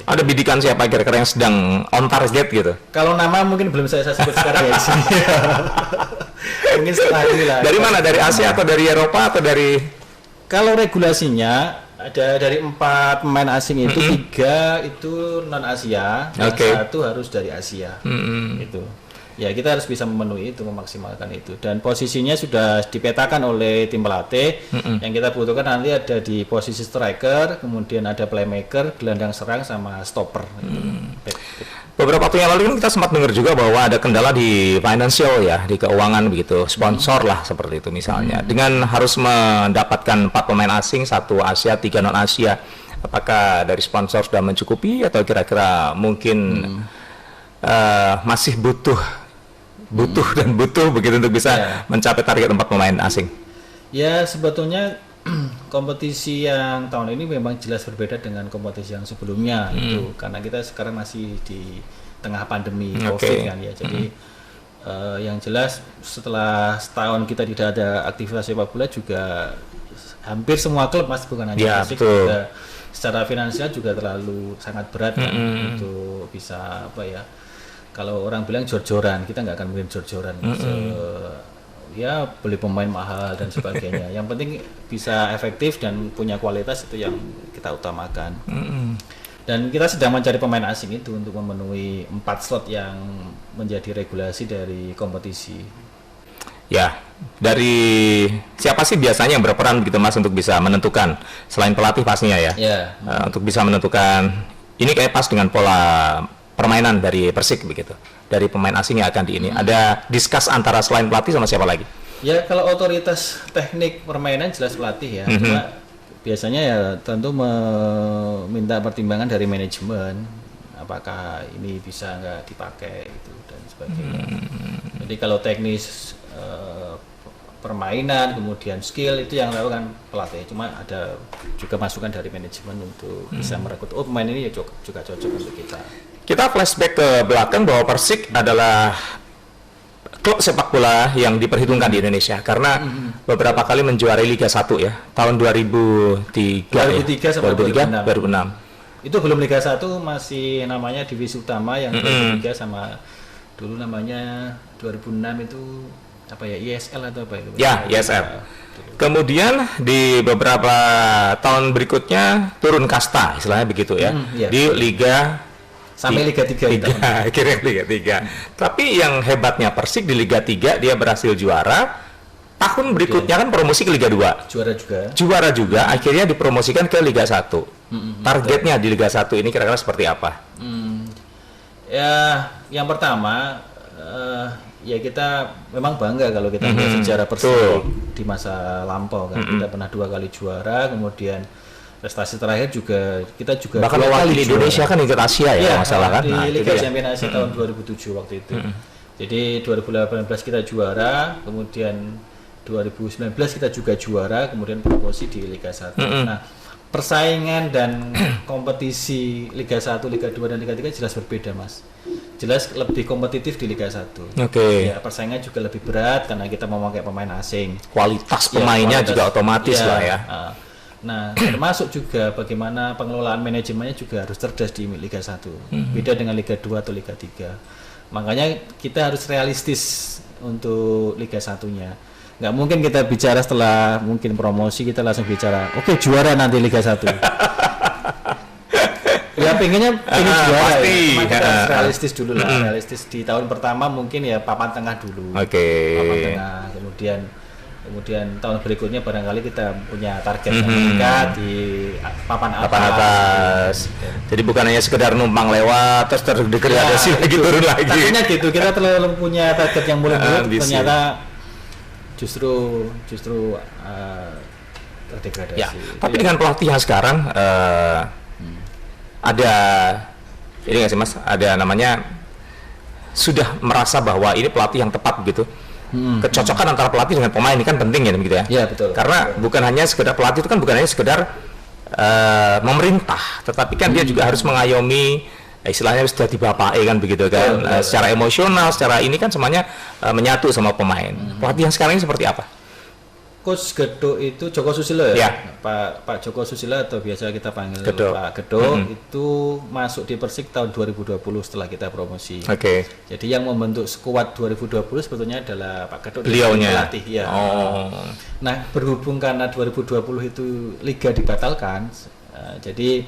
Ada bidikan siapa kira-kira yang sedang on target gitu? Kalau nama mungkin belum saya sebut sekarang ya. Mungkin setelah ini lah. Dari mana? Dari Asia atau dari Eropa atau dari? Kalau regulasinya ada dari 4 pemain asing itu 3 itu non Asia, yang satu harus dari Asia. Gitu. Ya kita harus bisa memenuhi itu, memaksimalkan itu. Dan posisinya sudah dipetakan oleh tim pelatih. Yang kita butuhkan nanti ada di posisi striker, kemudian ada playmaker, gelandang serang, sama stopper. Beberapa waktu yang lalu kan kita sempat dengar juga bahwa ada kendala di financial ya, di keuangan begitu, sponsor lah seperti itu misalnya. Dengan harus mendapatkan 4 pemain asing, 1 Asia, 3 non Asia. Apakah dari sponsor sudah mencukupi atau kira-kira mungkin masih butuh begitu untuk bisa mencapai target 4 pemain asing? Ya sebetulnya kompetisi yang tahun ini memang jelas berbeda dengan kompetisi yang sebelumnya itu karena kita sekarang masih di tengah pandemi COVID kan ya. Jadi yang jelas setelah setahun kita tidak ada aktivitas sepak bola juga hampir semua klub Mas, bukan hanya fisik, juga secara finansial juga terlalu sangat berat kan untuk bisa apa ya. Kalau orang bilang jor-joran, kita nggak akan mungkin jor-joran. Ya beli pemain mahal dan sebagainya. Yang penting bisa efektif dan punya kualitas, itu yang kita utamakan. Dan kita sedang mencari pemain asing itu untuk memenuhi 4 slot yang menjadi regulasi dari kompetisi. Ya, dari siapa sih biasanya yang berperan begitu Mas untuk bisa menentukan, selain pelatih pastinya ya? Untuk bisa menentukan ini kayak pas dengan pola permainan dari Persik begitu, dari pemain asing yang akan di ini. Ada diskus antara selain pelatih sama siapa lagi? Ya kalau otoritas teknik permainan jelas pelatih ya. Cuma biasanya ya tentu meminta pertimbangan dari manajemen, apakah ini bisa nggak dipakai itu dan sebagainya. Jadi kalau teknis permainan kemudian skill itu yang lakukan pelatih. Cuma ada juga masukan dari manajemen untuk bisa merekrut. Oh pemain ini ya juga cocok untuk kita. Kita flashback ke belakang bahwa Persik adalah klub sepak bola yang diperhitungkan di Indonesia karena beberapa kali menjuarai Liga 1 ya, tahun 2003 sampai 2006. Itu belum Liga 1, masih namanya divisi utama, yang 2003 sama dulu namanya 2006 itu apa ya, ISL atau apa itu? Ya, ISL. Kemudian di beberapa tahun berikutnya turun kasta, istilahnya begitu ya, di Liga sampai Liga 3 akhirnya Liga 3. Tapi yang hebatnya Persik di Liga 3 dia berhasil juara. Tahun berikutnya kan promosi ke Liga 2. Juara juga akhirnya dipromosikan ke Liga 1. Targetnya di Liga 1 ini kira-kira seperti apa? Ya, yang pertama ya kita memang bangga kalau kita melihat sejarah Persik di masa lampau kan. Kita pernah 2 kali juara, kemudian prestasi terakhir juga kita juga bahkan mewakili Indonesia kan ikut Asia ya, masalah kan di Liga Champions Asia tahun 2007 waktu itu. Jadi 2018 kita juara, kemudian 2019 kita juga juara, kemudian promosi di Liga 1. Nah, persaingan dan kompetisi Liga 1, Liga 2 dan Liga 3 jelas berbeda, Mas. Jelas lebih kompetitif di Liga 1. Ya, persaingan juga lebih berat karena kita memakai pemain asing. Kualitas pemainnya juga otomatis lah ya. Nah, termasuk juga bagaimana pengelolaan manajemennya juga harus cerdas di Liga 1. Beda dengan Liga 2 atau Liga 3. Makanya kita harus realistis untuk Liga 1-nya. Nggak mungkin kita bicara setelah mungkin promosi kita langsung bicara, oke, juara nanti Liga 1. Ya pengen juara pasti. Ya. Cuma kita harus realistis dulu lah. Realistis di tahun pertama mungkin ya papan tengah dulu. Papan tengah, kemudian tahun berikutnya barangkali kita punya target yang meningkat di papan atas. Jadi bukan hanya sekedar numpang lewat terus terdegradasi lagi turun lagi. Artinya gitu, kita terlalu punya target yang mulai-mulai ternyata justru terdegradasi. Ya, tapi dengan pelatihan sekarang ada ini nggak sih Mas? Ada namanya sudah merasa bahwa ini pelatih yang tepat begitu. Kecocokan antara pelatih dengan pemain ini kan penting ya begitu ya. Iya betul. Karena bukan hanya sekedar pelatih itu kan bukan hanya sekedar memerintah, tetapi kan dia juga harus mengayomi, istilahnya sudah dibapai kan begitu kan. Secara emosional, secara ini kan semuanya menyatu sama pemain. Pelatihan sekarang ini seperti apa? Coach Gedo itu Joko Susilo ya? Ya. Pak Joko Susilo atau biasa kita panggil Gedo. Pak Gedo itu masuk di Persik tahun 2020 setelah kita promosi. Oke. Jadi yang membentuk skuad 2020 sebetulnya adalah Pak Gedo Beliaunya. pelatih ya. Oh. Nah, berhubung karena 2020 itu liga dibatalkan, jadi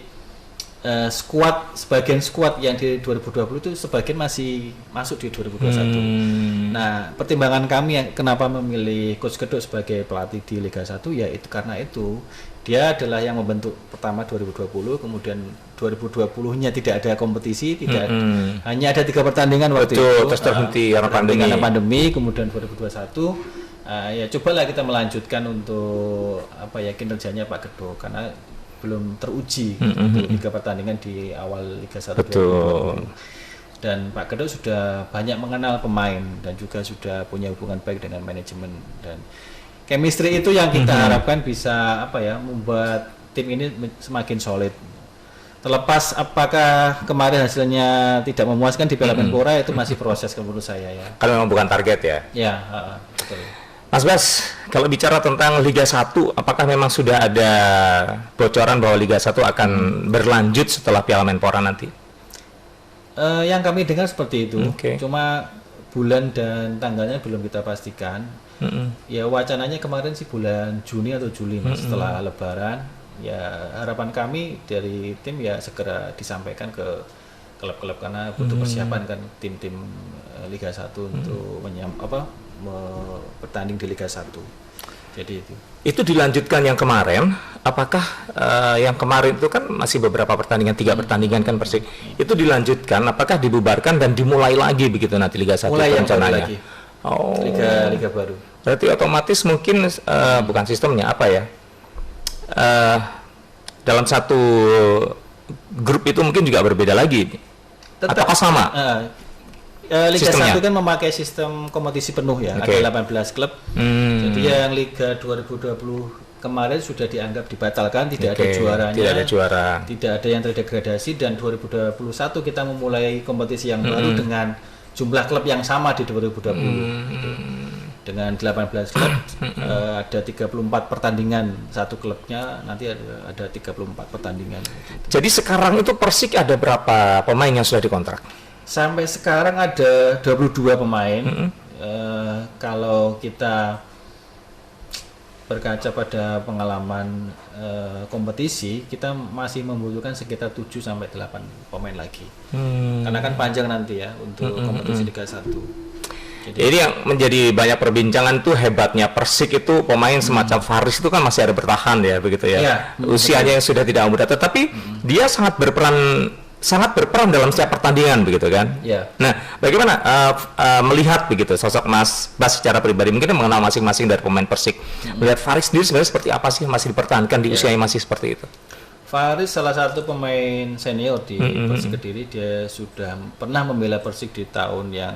sebagian skuad yang di 2020 itu sebagian masih masuk di 2021. Nah, pertimbangan kami yang kenapa memilih Coach Gedo sebagai pelatih di Liga 1 ya itu karena itu dia adalah yang membentuk pertama 2020, kemudian 2020-nya tidak ada kompetisi, hanya ada 3 pertandingan waktu itu. Terus terhenti karena pandemi, kemudian 2021 ya cobalah kita melanjutkan untuk kinerjanya Pak Gedo karena belum teruji untuk 3 pertandingan di awal Liga 1 Betul. 2020. Dan Pak Gedo sudah banyak mengenal pemain dan juga sudah punya hubungan baik dengan manajemen, dan chemistry itu yang kita harapkan bisa membuat tim ini semakin solid. Terlepas apakah kemarin hasilnya tidak memuaskan di Piala Menpora itu masih proses menurut saya ya. Kalau memang bukan target ya. Ya, betul. Mas Bas, kalau bicara tentang Liga 1, apakah memang sudah ada bocoran bahwa Liga 1 akan berlanjut setelah Piala Menpora nanti? Yang kami dengar seperti itu, Okay. cuma bulan dan tanggalnya belum kita pastikan. Ya wacananya kemarin sih bulan Juni atau Juli Mas, setelah Lebaran. Ya harapan kami dari tim ya segera disampaikan ke klub-klub karena butuh persiapan kan tim-tim Liga 1 untuk bertanding di Liga 1. Jadi itu dilanjutkan yang kemarin. Apakah yang kemarin itu kan masih beberapa pertandingan, 3 pertandingan kan Persik. Itu dilanjutkan, apakah dibubarkan dan dimulai lagi begitu nanti Liga 1 mulai yang baru rencananya? lagi. Oh. Liga baru. Berarti otomatis mungkin bukan sistemnya apa ya? Dalam satu grup itu mungkin juga berbeda lagi. Apakah sama? Liga Sistemnya? 1 kan memakai sistem kompetisi penuh ya, Okay. ada 18 klub. Jadi yang Liga 2020 kemarin sudah dianggap dibatalkan, tidak ada juaranya, Tidak ada juara. tidak ada yang terdegradasi, dan 2021 kita memulai kompetisi yang baru dengan jumlah klub yang sama di 2020. Gitu. Dengan 18 klub, ada 34 pertandingan satu klubnya, nanti ada 34 pertandingan. Gitu. Jadi sekarang itu Persik ada berapa pemain yang sudah dikontrak? Sampai sekarang ada 22 pemain. Kalau kita berkaca pada pengalaman kompetisi, kita masih membutuhkan sekitar 7 sampai 8 pemain lagi. Karena kan panjang nanti ya untuk kompetisi Liga 1. Jadi yang menjadi banyak perbincangan tuh hebatnya Persik itu pemain semacam Faris itu kan masih ada bertahan ya begitu ya. Ya, usianya yang sudah tidak muda, tetapi dia sangat berperan dalam setiap pertandingan begitu kan. Ya. Nah, bagaimana melihat begitu sosok Mas Bas secara pribadi, mungkin mengenal masing-masing dari pemain Persik. Melihat Faris sendiri sebenarnya seperti apa sih, masih dipertahankan di usia yang masih seperti itu? Faris salah satu pemain senior di Persik Kediri. Dia sudah pernah membela Persik di tahun yang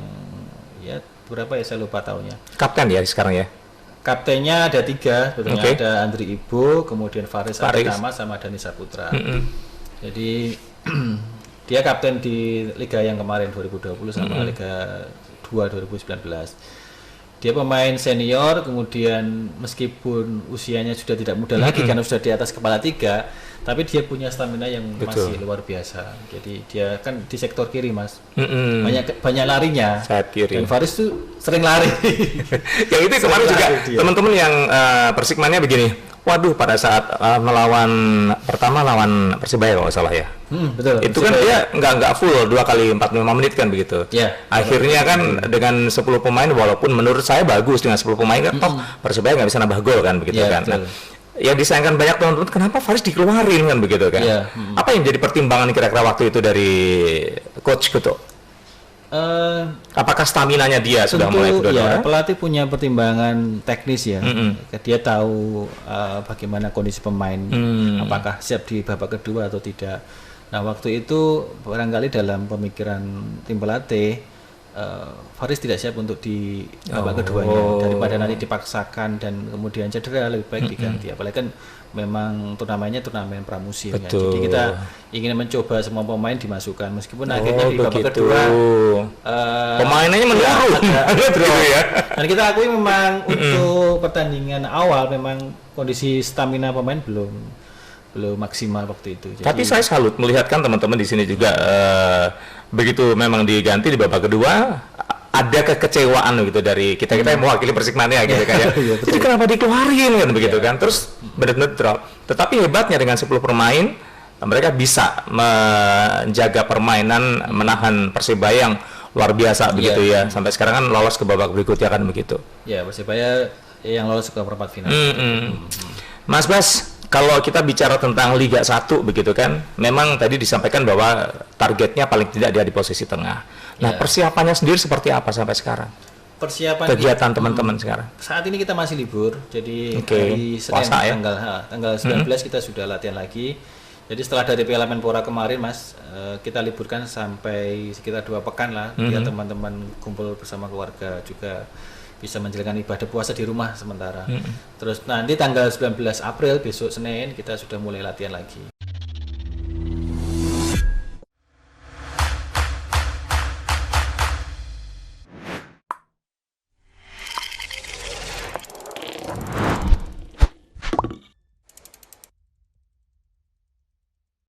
ya berapa ya, saya lupa tahunnya. Kapten ya sekarang ya. Kaptennya ada 3, sebetulnya Okay. ada Andri Ibo, kemudian Faris Aditama sama Dani Saputra. Jadi dia kapten di Liga yang kemarin 2020 sama Liga 2 2019. Dia pemain senior, kemudian meskipun usianya sudah tidak muda lagi karena sudah di atas kepala 3, tapi dia punya stamina yang masih luar biasa. Jadi dia kan di sektor kiri Mas, banyak larinya. Sayap kiri. Dan Faris tuh sering lari. Yang itu kemarin juga dia. teman-teman yang Persikmannya begini. Waduh, pada saat pertama lawan Persibaya kalau nggak salah ya. Betul. Itu kan dia nggak full 2 kali 45 menit kan begitu. Ya. Akhirnya kan dengan 10 pemain, walaupun menurut saya bagus dengan 10 pemain kan toh Persibaya nggak bisa nambah gol kan begitu Ya, kan. Nah, betul. yang disayangkan banyak teman-teman, kenapa Faris dikeluarin kan begitu kan. Ya. Apa yang jadi pertimbangan kira-kira waktu itu dari coach gitu? Apakah staminanya dia sudah mulai ya, kedua-dua? pelatih punya pertimbangan teknis ya. Dia tahu bagaimana kondisi pemain, apakah siap di babak kedua atau tidak. Nah, waktu itu barangkali dalam pemikiran tim pelatih, Faris tidak siap untuk di babak keduanya, daripada nanti dipaksakan dan kemudian cedera, lebih baik diganti. Apalagi kan memang turnamennya turnamen pramusim ya. Jadi kita ingin mencoba semua pemain dimasukkan, meskipun akhirnya di babak kedua pemainannya menurun. ada Gitu ya. Dan kita akui memang untuk pertandingan awal memang kondisi stamina pemain belum maksimal waktu itu. Jadi, tapi saya salut melihatkan teman-teman di sini juga begitu memang diganti di babak kedua ada kekecewaan gitu dari kita yang mewakili Persikmania gitu kan ya. Jadi kenapa dikeluarin kan begitu kan? Terus benar-benar drop. Tetapi hebatnya dengan 10 pemain mereka bisa menjaga permainan, menahan Persebaya yang luar biasa begitu ya. Sampai sekarang kan lolos ke babak berikutnya kan begitu. Ya, Persebaya yang lolos ke perempat final. Mas Bas, kalau kita bicara tentang Liga 1 begitu kan, memang tadi disampaikan bahwa targetnya paling tidak dia di posisi tengah. Nah, persiapannya sendiri seperti apa sampai sekarang? Persiapan kegiatan teman-teman sekarang. Saat ini kita masih libur, jadi hari Senin Puasa, ya? tanggal 19 kita sudah latihan lagi. Jadi setelah dari Piala Menpora kemarin, Mas, kita liburkan sampai sekitar 2 pekan lah, biar teman-teman kumpul bersama keluarga juga bisa menjalankan ibadah puasa di rumah sementara. Terus nanti tanggal 19 April besok Senin kita sudah mulai latihan lagi.